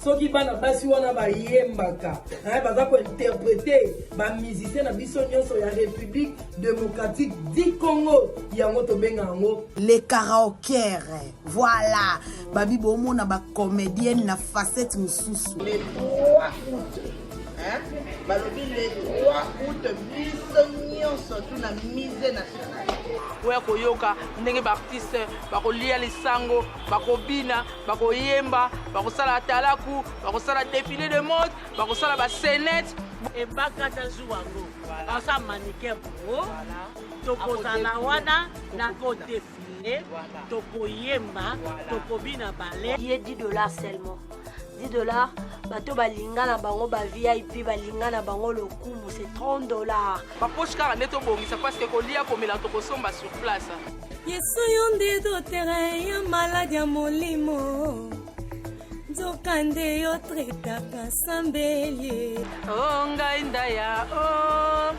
soki bana basi wana bayembaka baza kointerprete bamusicien na biso nyonso ya République démocratique du Congo yango tobenga yango les karaokers. Voilà babi bomona ba comédienne na facette mususu. Le 3 août balobi le 3 août biso nyonso tuna mise nationale oya koyoka ndenge baartiste bakolia lisango bakobina bakoyemba bakosala talaku bakosala défilé de mode bakosala basenete ebakata zuwango asa mannequin pro tokozala wana na kodéfilé tokoyemba tokobina ballet $10 seulement. $10, bato balinga na bango ba VIP balinga na bango le kumbu c'est $30. ba poche kaka nde tobongisa parce que kolia komela tokosomba sur place. Yesu yonde do terrain ya maladi ya molimo nzoka nde yo tretaka sambeli o ngai ndaya o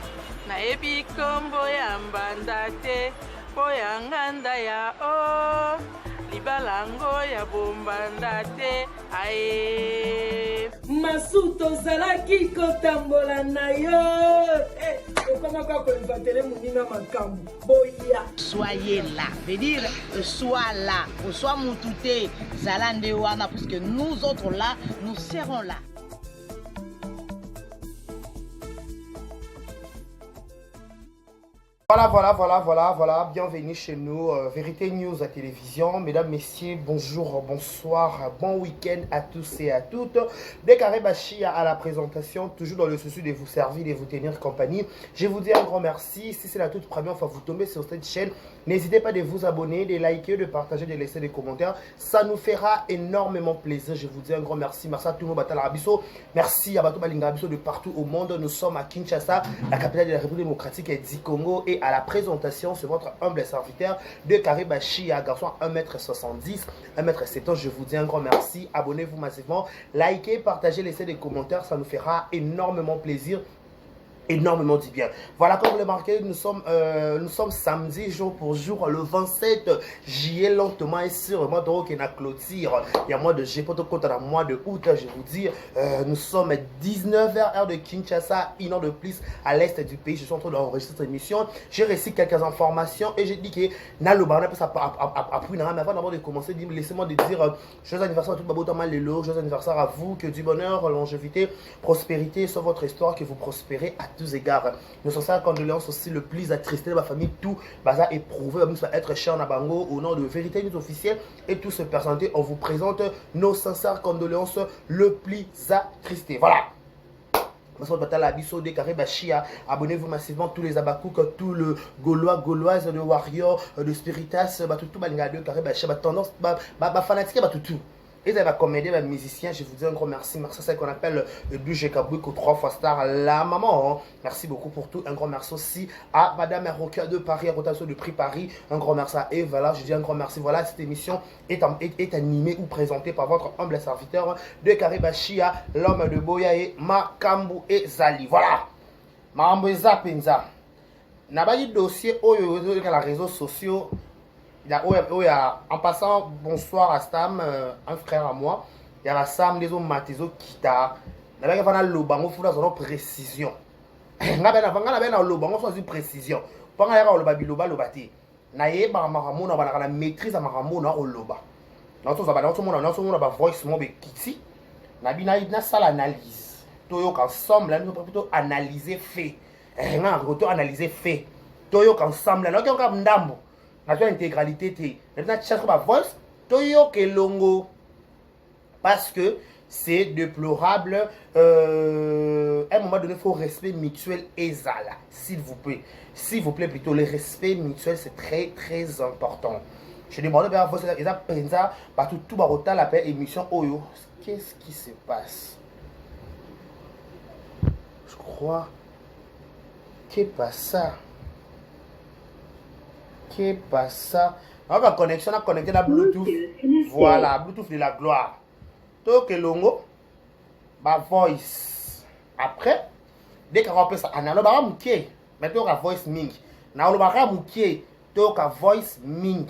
nayebi kombo ya mbanda te po ya nganda ya o libalango ya bombanda te aye masuto zalaki kotambola na yo ekoma kwa koinvatele moninga makambo boya soyez là veut dire sois là sois mututé zalande wana parce que nous autres là nous serons là. Voilà, bienvenue chez nous, Vérité News à télévision. Mesdames, messieurs, bonjour, bonsoir, bon week-end à tous et à toutes. Décaré Bachi à la présentation, toujours dans le souci de vous servir, de vous tenir compagnie. Je vous dis un grand merci. Si c'est la toute première fois que vous tombez sur cette chaîne, n'hésitez pas de vous abonner, de liker, de partager, de laisser des commentaires. Ça nous fera énormément plaisir. Je vous dis un grand merci. Merci à tout le monde, merci à Bato Balinga Abisso de partout au monde. Nous sommes à Kinshasa, la capitale de la République démocratique du Congo. Et à la présentation, c'est votre humble serviteur de Karibachi, à garçon 1m70, 1m70. Je vous dis un grand merci. Abonnez-vous massivement, likez, partagez, laissez des commentaires. Ça nous fera énormément plaisir. Énormément dit bien. Voilà, comme vous l'avez marqué, nous sommes samedi jour pour jour, le 27 juillet, lentement et sûrement, donc il y a clôture. Il y a mois de juillet, pour compte à mois de août, je vous dis, nous sommes 19h, heure de Kinshasa, une heure de plus à l'est du pays. Je suis en train d'enregistrer cette émission. J'ai reçu quelques informations et j'ai dit que Naloba, mais avant de commencer, laissez-moi dire joyeux anniversaire à tout Babota Malelo, joyeux anniversaire à vous, que du bonheur, longévité, prospérité sur votre histoire, que vous prospérez à tous égards. Nous sommes sans condoléances aussi le plus attristé de ma famille, tout va éprouvé, va être cher en Abango au nom de Vérité News officielle et tout se présenter. On vous présente nos sincères condoléances le plus attristé. Voilà. Abonnez-vous massivement tous les abakouk, tout le gaulois, gauloise, de warrior, de spiritas, tout tendance, fanatique, tout. Et ça va comédie, les musiciens, je vous dis un gros merci. Merci à celle qu'on appelle le budget Kabouiko 3 fois star, la maman. Hein. Merci beaucoup pour tout. Un grand merci aussi à Madame Roca de Paris, à rotation de prix Paris. Un grand merci à Eve. Voilà, je dis un grand merci. Voilà, cette émission est animée ou présentée par votre humble serviteur de Karibachia, l'homme de Boyae, Makambu et Zali. Voilà. Maramboza Penza. N'a pas dit dossier sur les réseaux sociaux. En passant, bonsoir à Stam, un frère à moi. Il y a la Sam, des hommes Matizo Kita. Il y a le bango, il faut une précision. Il y a le bango, il faut une précision. Pendant qu'il y a le babiloba, le bâti. Il y a la maîtrise à Maramona au loba. Nous avons une voice mobile qui n'a pas l'analyse. Nous ensemble, nous avons plutôt analysé fait. Nous avons analysé fait. Nous avons ensemble, nous avons intégralité voice parce que c'est déplorable. À un moment donné, il faut respect mutuel et zala, s'il vous plaît plutôt. Le respect mutuel, c'est très très important. Je demande à vous tout barota la émission Oyo. Qu'est-ce qui se passe? Je crois que pas ça. Qu'est pas ça? On va connexion à connecter la Bluetooth. Voilà, Bluetooth de la gloire. Donc longo, ma voice. Après, dès qu'on peut ça, on a le barra mouké. Mais tu as voice ming. Na le barra mouké, tu as voice ming.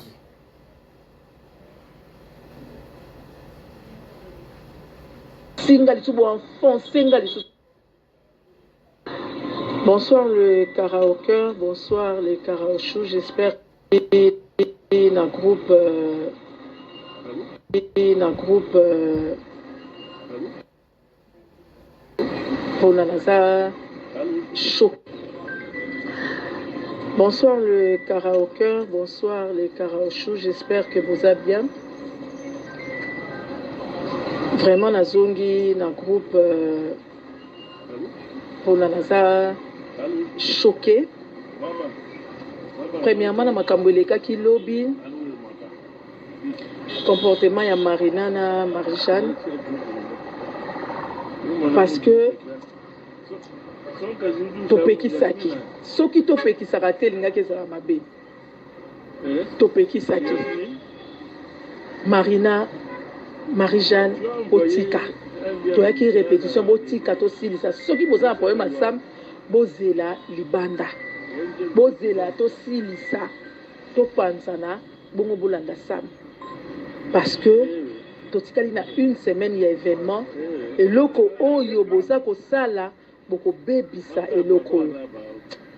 singa lisusu boenfonce nga lisusu. Bonsoir le karaoke, bonsoir les karaochous, j'espère que na groupe pour Nanaza chaud. Bonsoir le karaoke, bonsoir les karaochous, j'espère que vous allez bien. Vraiment nazongi na groupe pour Nanaza choqué. Premièrement, na makambo elekaki lobby comportement ya Marina na Marie-Jeanne parce que topekisaki soki topekisaka te elingaki ezala mabe topekisaki Marina Marie-Jeanne botika toyaki répétition botika tosilisa soki boza na problème asam bozela libanda bozela tosilisa topansana bongo bolanda sam parce que totikali na une semaine ya événement eloko oyo boza kosala boko bebisa eloko oyo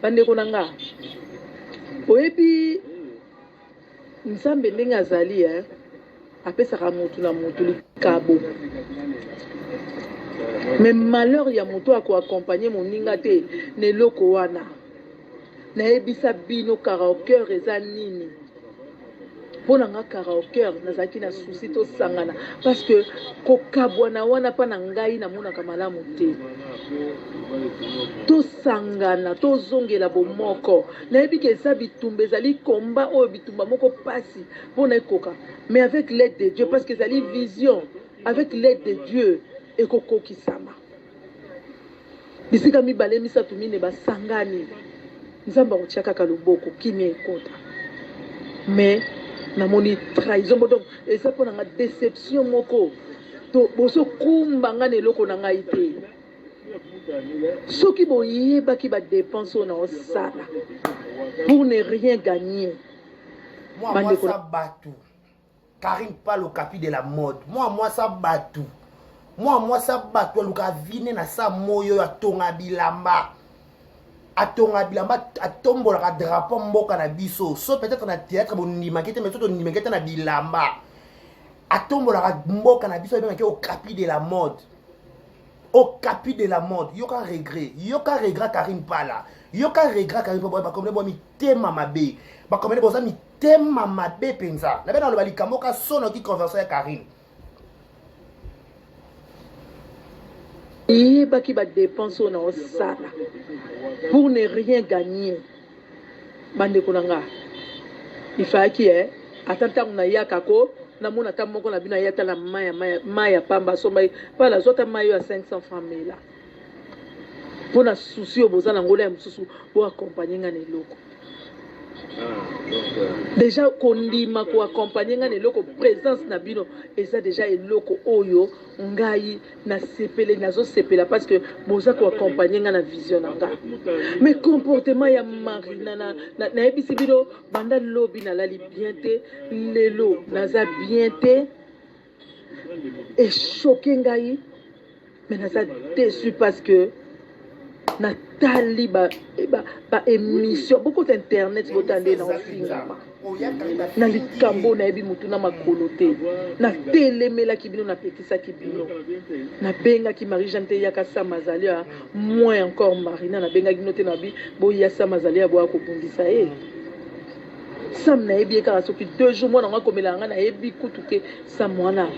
bandeko na nga oyebi nzambe ndenge azali apesaka motu na motu likabo mais malheur ya moto akoaccompagne moninga te na eloko wana nayebisa bino karaoker eza nini mpo na nga karaoker nazalaki na susi tosangana parce que kokabwana wana mpa na ngai namonaka malamu te tosangana tozongela bomoko nayebi ke eza bitumba ezali komba oyo bitumba moko pasi mpo na ekoka mais avec l'aide de Dieu parce que ezali vision avec l'aide de Dieu ekokokisama bisika mibale misatu mine basangani nzamba kotia kaka loboko kimia ekota mais namoni trahison donc eza mpo na nga déception moko to boso kumba nga na eloko na ngai te soki boyebaki badepense oyo na osala pour ne rien gagner moi ça batou Karine parle au capi de la mode moi ça batou moi ça batou luka vine na sa moyo ya tonga bilamba atombolaka drapeau mboka na biso so peut-être na théâtre bonimaki te mais soto nimaki te na bilamba atombolaka mboka na biso ebengaki au capi de la mode yoka regret Karine pala yoka regret Karine pala bakomene bo mitema mabe bakomene boza mitema mabe penza na bena loba likambo ka sono ki conversion ya Karine yebaki badepense oyo na osala pour ne rien gagner bandeko na nga ifaki ata ntango nayaka ko namona ata moko na bino ayata na mai ya pamba asomba pala azwata mai oyo ya 500 francs mela mpo na susi oyo boza na ngola ya mosusu boakompagne nga na eloko déjà kondima koakompagne nga na eloko présence na bino eza déjà eloko oyo ngai nasepele nazosepela parce que boza koakompagne nga na vision na nga mais comportement ya Marina nayebisi bino banda lobi nalali bien te lelo naza bien te echoke ngai mais naza déçu parce que natali ba émission beaucoup d'internet botande na ofingama na likambo nayebi mutu na makolo te natelemelaki bino napekisaki bino nabengaki Marie-Jeanne te yaka Sam azali moins encore Marina nabengaki bino te nabi boya Sam azali ya boya kobundisa ye Sam nayebi ye kaka soki 2 jours mwana nga komela nga nayebi kutu ke Sam wana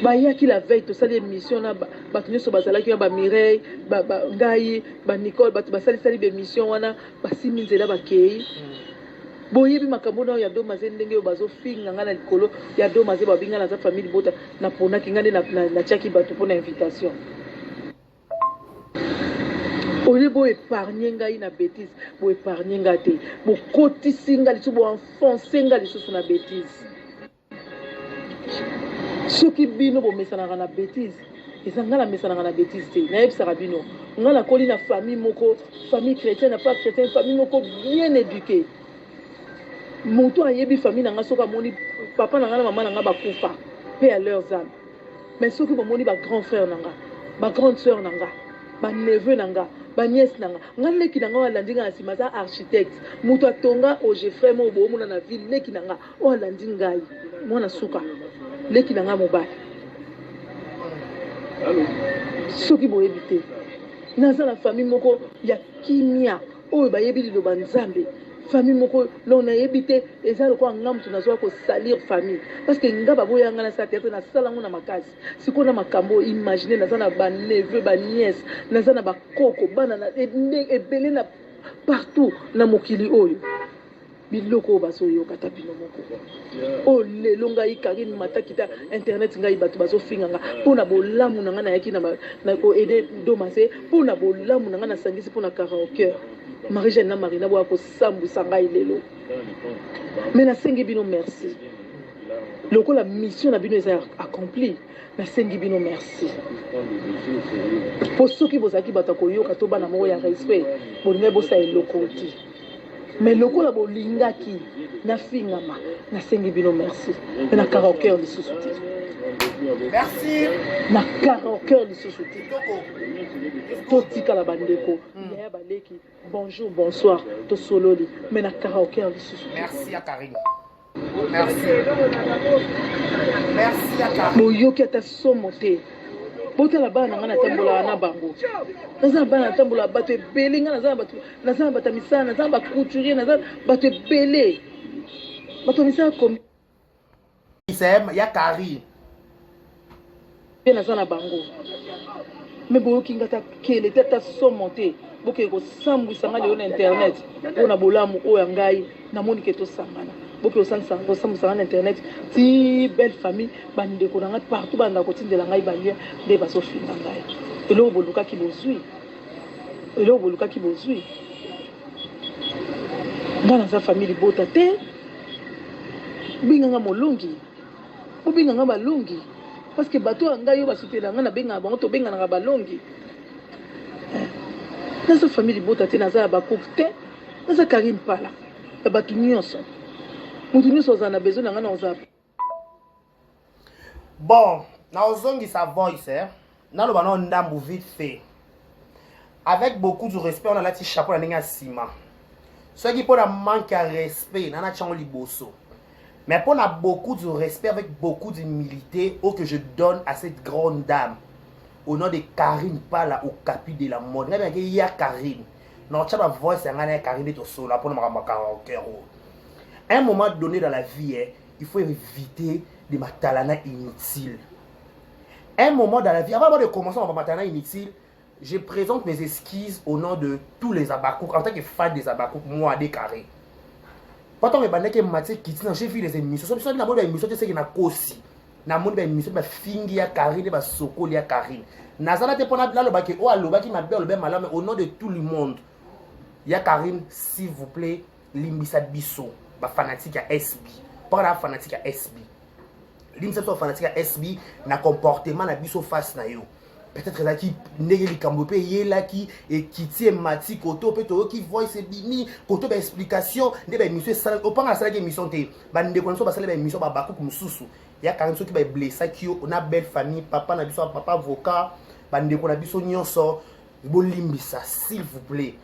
bayaki la veille tosali émission na bato nyonso bazalaki ya bamireille ngai banicole bato basalisali bémission wana basimi nzela bakei boyebi makambo na oyo ya domaze ndenge oyo bazofinga nga na likolo ya domaze babinga naza famille bota naponaki nga nde natiaki bato mpo na invitation oye boépargne ngai na bétise boépargne nga te bokotisi nga lisusu boenfonce nga lisusu na bétise soki bino bomesanaka na bétise eza nga na mesanaka na bétise te nayebisaka bino nga nakoli na famille moko famille chrétienne pas chrétienne famille moko bien éduquée moto ayebi famille na nga soki amoni papa na nga na mama na nga bakufa mpe à leurs âmes mais soki bomoni ba grand frère nanga ba grande sœur nanga ba neveu nanga ba nièce nanga nga leki nanga walandi nga na nsima aza architecte moto atonga ogefrère mo boomona na ville leki nanga oyo alandi ngai mwana suka leki nanga mobali soki boyebi te naza na famille moko ya kimia oyo bayebi liloba nzambe famille moko lo nayebi te eza lokola nga moto nazwa kosalir famille parce que nga baboyanga na sa théâtre nasalango na makasi sikoyo na makambo imagine naza na baneveu banièce naza na bakoko bana ebele na partout na mokili oyo biloko oyo bazoyoka ta bino moko oyo lelo ngai Karine Matakita internet ngai bato bazofinganga mpona bolamu na ngai nayaki na koede domase mpona bolamu na ngai nasangisi mpona karaoke Marie-Jeanne na Marina boya kosambwisa ngai lelo mais nasengi bino merci lokola mission na bino eza accompli nasengi bino merci po soki bozalaki bato koyoka to bana moko ya respect bolingai bosa eloko ti mais lokola bolingaki nafingama nasengi bino merci na karaoke lisusu te Merci. na karaoke lisusu te totikala bandeko yaya baleki bonjour bonsoir tosololi mais na karaoke lisusu te. Merci à Karine. Merci. Merci à Karine. boyoki ata somo te botala bana nga natambolaka na bango naza na bana natambola bato ebele nga naza na bato ya misala naza na bacouturier naza na bato ebele bato ya misala komi Il y a Karine. naza na bango me boyoki nga ta kele te ata somo te bokee kosambwisa nga lelo na internet mpona bolamu oyo ya ngai namoni ke tosangana boke osambwisa na internet ti belle famille bandeko na ngai partout bandako kotindela ngai balie nde bazofinga ngai eloko bolukaki bozwi nga naza famille libota te binganga molongi bobinganga balongi parce que bato ya ngai oyo basutela ngai nabengaka bango tobenganaka balongi naza famille libota te naza ya bakupe te naza Karine Mpala ya bato nyonso moto nyonso ozala na besoin na ngai na ozala Bon, naozongi sa voice, naloba na ndambu vite fait. Avec beaucoup de respect, on a lati chapeau na ninga sima. Ceux qui pour la manque de respect, nana chango liboso. Mais pour a beaucoup de respect, avec beaucoup d'humilité, au que je donne à cette grande dame, au nom de Karine Mpala, au capi de la mode. Il y a Karine. Non, tu as ma voix, c'est un Karine de solo pour me karaoke. À un moment donné dans la vie, il faut éviter de matalana inutile. À un moment dans la vie, avant de commencer à matalana inutile, je présente mes esquisses au nom de tous les abakouk, en tant que fan des abakouk, moi, des carrés. Quand on me bandait que j'ai vu les émissions, je suis dans les émissions, je sais qu'il y a aussi. Na monde ba émission ba fingi ya Karine ba sokoli ya Karine. Nazala te pona la lobaki o alobaki ma belle be malame au nom de tout le monde. Ya Karine, s'il vous plaît, limbisa biso ba fanatique ya SB. Pas la fanatique ya SB. Limbisa so fanatique ya SB na comportement na biso face na yo. Peut-être là qui négeli kambope yela qui et kiti mati koto peto qui voice bini koto ba explication de ba émission sala au pas sala émission te ba ndeko nso ba sala ba émission ba baku mususu ya Karine so qui ba blessa qui on a belle famille papa na biso papa avocat ba ndeko na biso nyonso bolimbisa s'il vous plaît,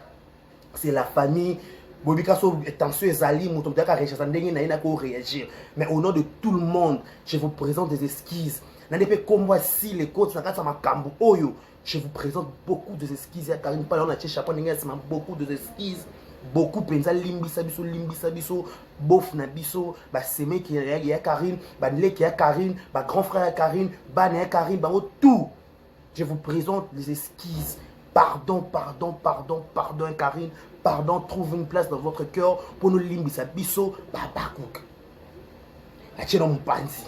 c'est la famille bobika so attention ezali moto mtaka recherche ndenge na ina ko réagir, mais au nom de tout le monde je vous présente des esquisses. N'andepé comme voici les côtes na kata makambo oyo, je vous présente beaucoup de esquisses ya Karine Mpala on a tché chapeau ndenge sama beaucoup de esquisses, beaucoup penza limbisa biso bof na biso ba semé qui ya Karine ba nleki ya Karine ba grand frère ya Karine ba na ya Karine ba tout. Je vous présente les esquisses. Pardon Karine, pardon, trouve une place dans votre cœur pour nous limbisa biso babakouk. La tché no mpanzi.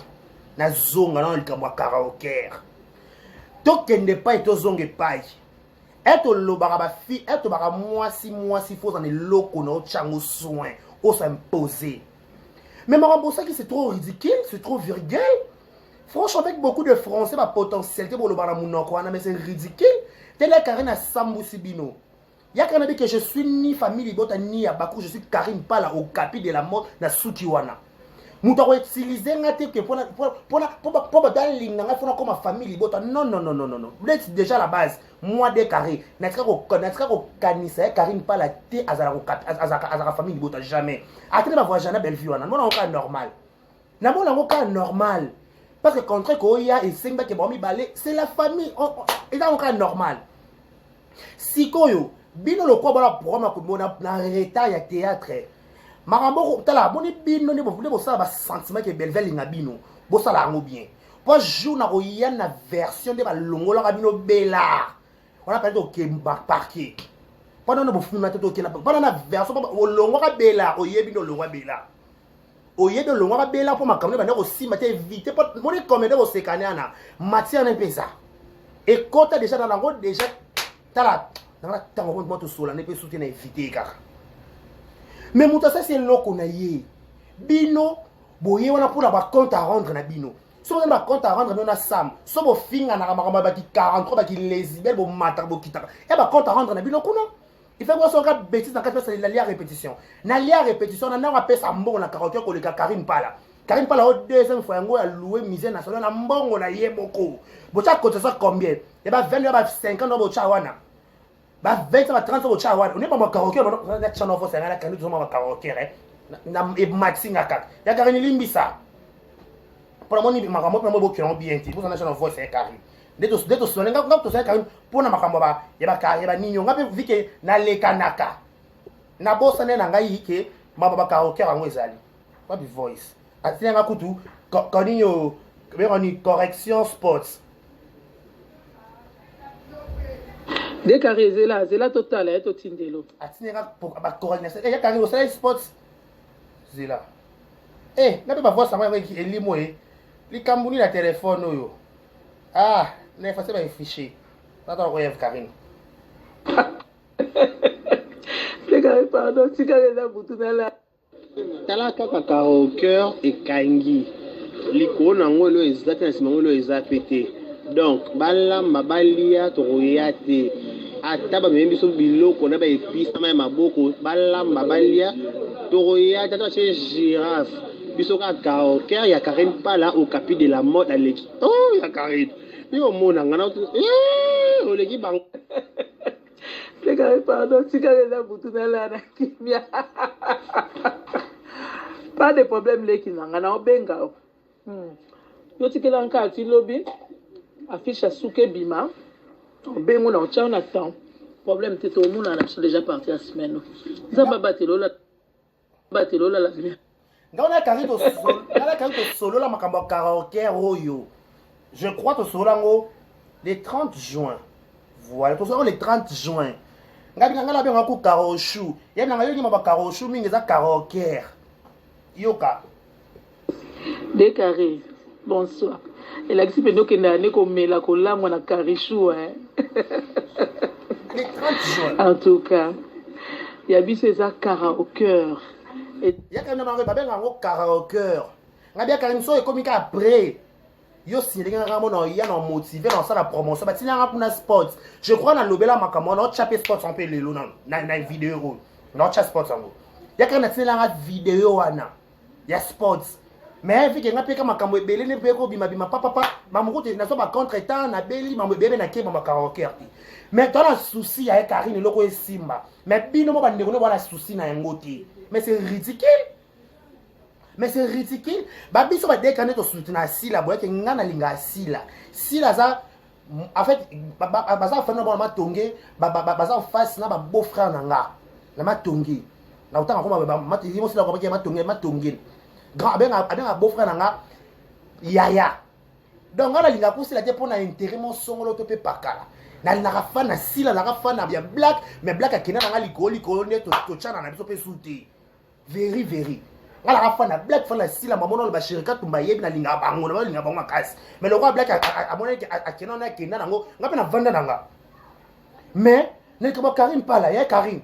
Na zonga na likamwa karaoke. Tokende pa eto zonge pai. Eto lobara ba fi, eto bara mwasi faut en loko na chango soin, o s'imposer. Mais Marambo ça qui c'est trop ridicule, c'est trop vulgaire. Franchement avec beaucoup de français ma potentialité pour lobara munoko wana mais c'est ridicule. Tel est Karine Sambu Sibino. Ya kana dit que je suis ni famille Libota ni Abakou, je suis Karine Mpala au capi de la mort na Sukiwana. Muto ko utiliser ngate que pour dans linga nga fona comme famille bota non. Vous êtes déjà la base. Moi des carrés. Natika ko kanisa Karine pas la té azara famille bota jamais. Atene ba voyage na Bellevue wana. Mona ka normal. Na mona ka normal. Parce que contre ko ya et senga ke bomi balé, c'est la famille. Et dans cas normal. Sikoyo bino lo ko bala programme ko mona na retard ya théâtre. Marambo tala boni bino ne bo ça ba sentiment que Belleville linga bino bo ça la ngo bien po jour na ko yana version de ba longola ka bino bela on a parlé de Kemba parquet pendant no bo fuma to kena pendant na version o longo ka bela o yebi no longo bela o yebi longo ka bela po makamne ba ndeko si mate éviter po moni comme de bo sekaniana matière na pesa et kota déjà dans la route déjà tala dans la tango mo to sola ne peut soutenir éviter kaka. Mais muta ça c'est loko na ye. Bino boye wana pour la compte à rendre na bino. So on a compte à rendre na sam. So bo finga na makamba ba ki 43 ba ki lesbienne bo mata bo kitaka. E ba compte à rendre na bino kuna. Il fait quoi son cas bêtise dans 4 personnes la lia répétition. Na lia répétition na on pesa mbongo na 48 ko le Karine Pala. Karine Pala au deuxième fois ngo a louer musée national na mbongo na ye moko. Bo cha côté ça combien? E ba 20 ba 50 bo cha wana. Ba 20 ba 30 bo cha wana. On est pas ma karaoké na channel fo ça na kanu zo ma karaoké na e maxi ngaka. Ya Karine limbisa. Pour la moni makambo na mo bo kion bien ti. Pour na channel fo c'est Karine. Deto sonne ngap to c'est Karine pour na makambo ba ya ba Karine ba ninyo ngape vike na lekanaka. Na bossa ne na ngai ke mama ba karaoké rango ezali. What the voice. Atinga kutu koninyo be correction sports. Décarré, c'est là total, hein, totindelo. Atinera pour ba coordination. Eh, carré au Soleil Sports. C'est là. Eh, n'a pas voir ça avec Elimo eh. Li Kambouni la téléphone yo. Ah, n'est pas ça ba fichier. Attends, Royev Karine. Décarré pardon, si carré na butuna la. Tala kaka karaoke et kangi. Liko nango lo ezati na simango lo ezapete. Donc balamba balia toroyate ataba membi so biloko na ba episa ma maboko balamba balia toroyate ta chez girafe biso ka karaoke ya Karine Pala au capi de la mode aleki oh ya Karine ni o mona ngana o leki bang le Karine pardon si Karine na butuna la na kimia pas de problème le ki ngana o benga yo tikela nka ti lobby affiche à souke bima bengo na otcha na temps problème te to mona na déjà parti à semaine ça ba batelo la la ngona Karine to solo la makambo karaoke royo je crois to solo ngo le 30 juin voilà to solo le 30 juin ngabi ngala benga ku karoshu yena ngayo ki maba karoshu mingi za karaoke yoka décarré bonsoir. Et là, si nous sommes là, on a Karichou. En tout cas, il y a bis ça cara au cœur. Il y a quand même un cara au cœur. Il y a quand même ça comme après. Yo si les gens sont motivés dans ça la promotion. Bah, si les gens ont sport, je crois dans le Nobel Makamo, on a chapé sport en peu les lots dans une vidéo. On a chapé sport en gros. Il y a quand même une vidéo il y a sport. Mais vu que nga peka makambo ebele ne peko bima papa mamuko te na so ba contre temps na beli mamu bebe na ke ba karaoke. Mais dans la souci ya Karine loko esimba. Mais bino mo ba ndeko no ba la souci na ngoti. Mais c'est ridicule. Ba biso ba dekane to soutenir sila boye ke nga na linga sila. Sila za en fait baza fa no ba matonge baza face na ba beau frère na nga. Na matonge. Na utanga ko ba matiri mo sila ko ba ke matonge. Grand ben beau frère nanga yaya donc on a linga ko sila te pona intérêt mon songolo to pe pakala na linga fa na sila la fa na bien black mais black akina nanga likolo ne to chana na biso pe souti very ngala fa na black fa na sila mamono ba shirika tumba yebi na linga bango na linga bango makasi mais le roi black amone akina na kina nango ngape na vanda nanga mais ne ko Karine Pala ya Karine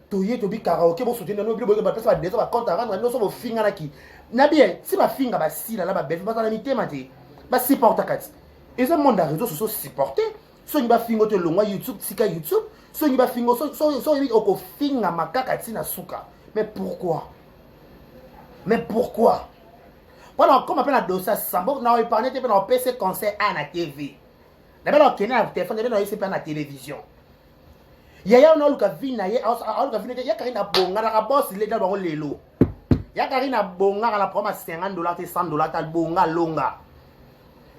to ye to bi karaoke bo soutenir no bi bo ba pesa ba desa ba compte à rendre no so bo finga na ki na bien si ba finga ba sila la ba belle ba na mitema te ba supporta kati et ce monde à réseaux sociaux supporter so ni ba fingo te longwa YouTube sika YouTube so ni ba fingo so ni oko finga makaka tina suka mais pourquoi Voilà, comme appelle la dossier Sambo, on a épargné un PC conseil à la TV. D'abord, on a un téléphone, on a essayé à la télévision. Il y a un autre qui vient, il y a Karina Bonga, la bosse, il est dans le lélo. Il y a Karina Bonga, la promo $50, $100, tal Bonga longa.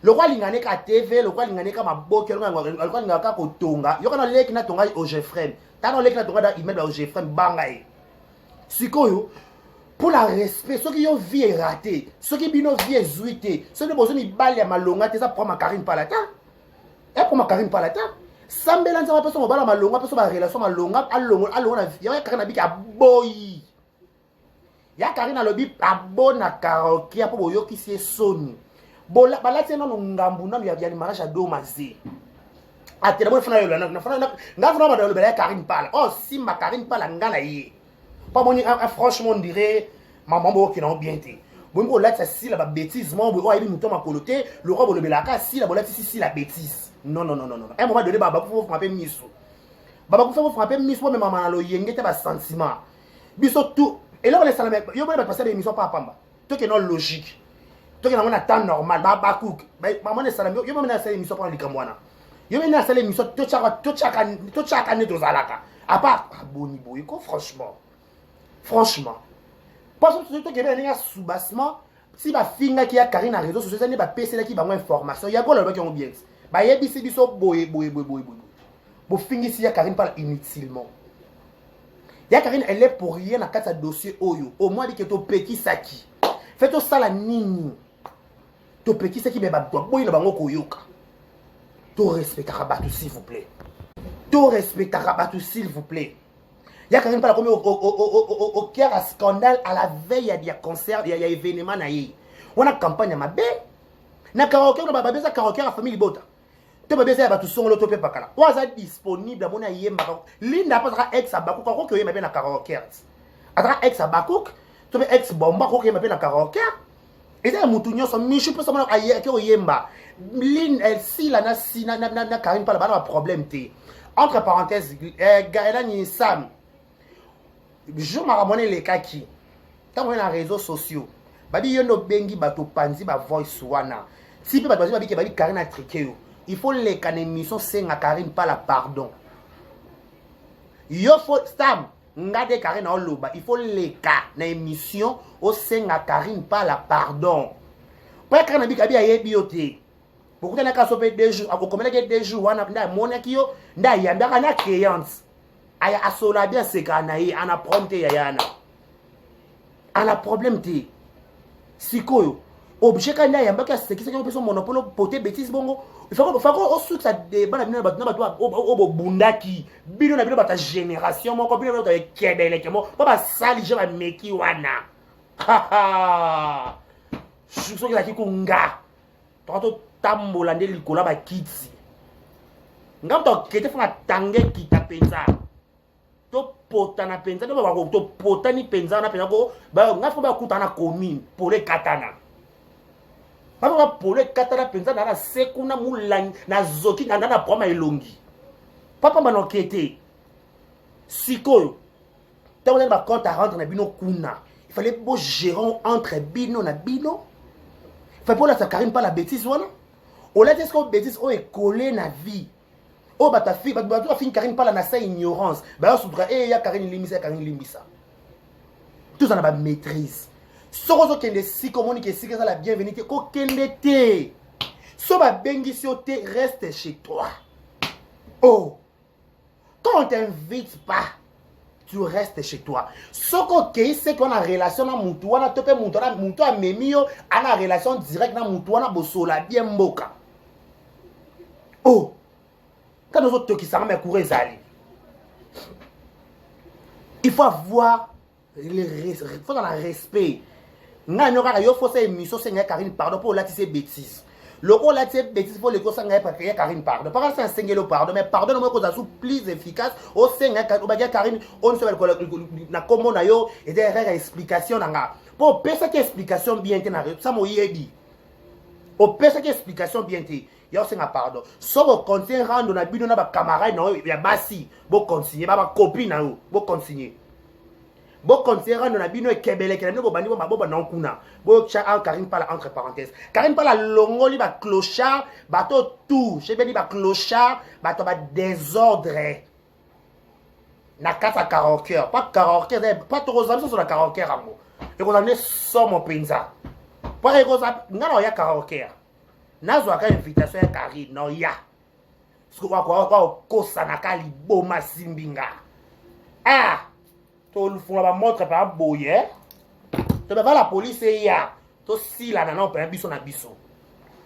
Le roi Lingane ka TV, le roi Lingane ka maboke, le roi Lingane ka kotonga. Yo kana leki na tonga au Jeffrem. Tano leki na tonga da email au Jeffrem bangaye. Sikoyo pour la respect, ceux qui ont vie raté, ceux qui bino vie zuité, ceux qui ont besoin de balle à malonga, ça prend ma Karine Palata. Et pour ma Karine Palata. Sambela nza personne mobala malonga, personne ma relation malonga, alonga il y a Karine abi ka boy. Ya Karine alobi abona karaoke pour boyo ki c'est Sony. Bola balati na ngambu na ya mariage à do mazé. Atela bo fana yolo na fana ba do bela Karine Pala. Oh si ma Karine Pala ngana yi. Pas moni franchement on dirait maman bo qui non bien té. Bon ko là ça si la bêtise mon bo ayi muto makoloté, le roi bo le belaka si la bolati si la bêtise. Non. À un moment donné baba ko frapper miso. Baba ko faut frapper miso mais maman na lo yengete ba sentiment. Biso tout et là on laisse la même yo ba passer l'émission pas pamba. Tout que non logique. Toi qui n'a temps normal, bah cook, maman ne salam, yo même na sala émission pour likamwana. Yo même na sala émission tout chaque année de zalaka. À part boni boyko franchement. Parce que toi qui est un sous-bassement, si ba finga qui a Karine na réseau sociaux, ça n'est pas PC là qui ba moins information. Ya ko le qui ont bien. Ba yebisi biso boy. Bo fingi si ya Karine parle inutilement. Ya Karine elle est pour rien na kata dossier oyo. Au moins dit que to petit saki. Faites ça la nini. To petit saki be ba boy na bango koyoka. To respecte Rabatou s'il vous plaît. To respecte Rabatou s'il vous plaît. Ya Karine parle comme au cœur à scandale à la veille il y a concert, il y a événement na yi. On a campagne ma bé. Na karaoke na ba beza karaoke à famille Bota. To ba beza ba tout son lo to pe pakala. Oza disponible mona yemba. Linda pas ex abaku ko ko yemba na karaoke. Atra ex abaku, to be ex bomba ko yemba na karaoke. Et ça mutu nyoso michu pe sama aye ke yemba. Lin elle si la na Karine parle ba problème té. Entre parenthèses, Gaëla ni Sam. Je m'a ramené les kaki. Quand on est dans les réseaux sociaux, babi yono bengi bato panzi ba voice wana. Si pe bato babi ke babi Karine a triqué. Il faut les can émission c'est à Karine pas la pardon. Yo faut Sam ngade Karine en loba. Il faut les cas na émission au sein à Karine pas la pardon. Pas Karine bi kabi aye bioté. Beaucoup de cas sope 2 jours, ako komela ke 2 jours wana nda mona kiyo nda yamba kana créance. Aya asola bien c'est kana yi ana prompte ya yana. Ana problème té. Sikoyo objet kana yamba ka c'est qui c'est que son monopole poté bêtise bongo. Il faut qu'on sous ça débat na ba o bundaki bino na bino bata génération mon copine bino avec kebele ke mo ba sali je ba meki wana. Ha ha. Je suis qui kunga. Toto tambola nde likola ba kitsi. Ngam to kete fanga tange kita penza. To pota na penza, to pota ni penza na penza ko ba ngafo ba kutana commune pour les katana. Ba pour les katana penza na sekuna mulang na zoki na proma elongi. Papa mano kete. Sikoyo. Tawo ba compte à rendre na bino kuna. Il fallait beau gérer entre bino na bino. Fait pour la Karine pas la bêtise voilà. On l'a dit que bêtise on est collé na vie. Oh bah ta fille, bah tu as fini Karine pas la sa ignorance. Bah on soudra eh ya Karine limisa Karine limisa. Tout ça n'a pas maîtrise. Sorozo kende si communique si que ça la bienvenue ko kende té. So ba bengi si oté reste chez toi. Oh. Quand on t'invite pas tu restes chez toi. Ce que c'est qu'on a relation na mutu wana tope mutu a memio ana relation directe na mutu wana bosola bien mboka. Oh. Quand nous autres qui s'en courir zali. Il faut avoir il faut dans le respect. Nga nyoka yo faut ces émission c'est Karine pardon pour la ces bêtises. Le rôle là c'est bêtise pour les causes nga pas créer Karine pardon. Par exemple c'est un pardon mais pardon moi cause plus efficace au senga Karine on se na comment na yo et derrière explication nga. Pour personne qui explication bien té na ça mo yebi. Au personne qui explication bien té. Yo senga pardon. So vous continuer rendre na bino na ba camarade na ya basi, bo continuer ba copine na yo, bo continuer. Bon considérant na bino e kebele kele no bandi bo maboba na nkuna. Bo cha Karim Pala entre parenthèses. Karim Pala longoli ba clochard, bato tout, je vais dire ba clochard, bato ba désordre. Na kata karaoke, pas karaoke, pas trop zami sur la karaoke rango. Et qu'on amener sans mon pinza. Pas egoza ngana ya karaoke. Nazo aka invitation ya Karim no ya. Siko kwa kosa na kali boma simbinga. Ah! To funa ba montre pa boye. To ba la police ya. To si la nana pa biso na biso.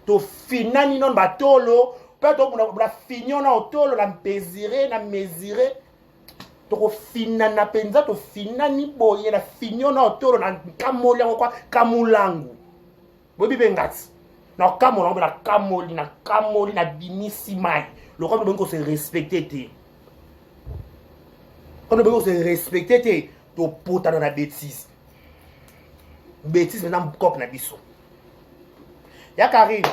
To finani non batolo, pa to na finio na otolo na mpezire na mesire. To finana penza to finani boye na finio na otolo na kamoli yango kwa kamulangu. Bobi bengati. Na kamoli na binisi mai. Le roi de se respecter. Quand on veut se respecter, tu peux dans la bêtise. Bêtise maintenant cop na biso. Ya Karim,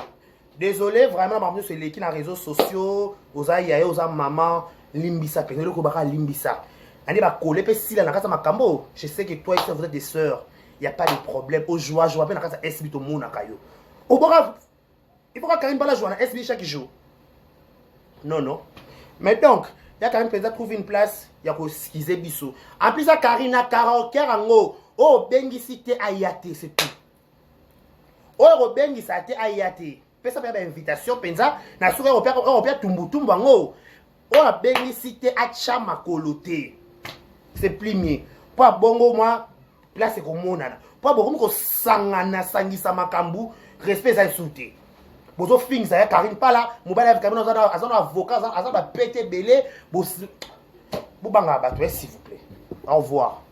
désolé vraiment maman sur les qui na réseaux sociaux, aux aïe aux maman limbisa penelo ko baka limbisa. Ani ba coller pe sila na kasa makambo. Je sais que toi et vous êtes des sœurs. Il y a pas de problème. Au joie pe na kasa SB to mona kayo. Au bora il faut que Karim Pala joue na SB chaque jour. Non. Mais donc, il y a Karim Pala trouve une place, il y a ko skize biso. En plus à Karina karaoke rango, oh bengi cité ayate c'est tout. Oh bengi cité ayate. Pesa pa invitation penza na soka européen tumbutumbu ngo. Oh bengi cité acha makolote. C'est plié. Pas bongo moi place ko monana. Pas bongo ko sangana sangisa makambu, respect za souté. Bozo things ya Karim Pala, mobile avec Karim azana avocat, azana pété belé, bo banga bato s'il vous plaît. Au revoir.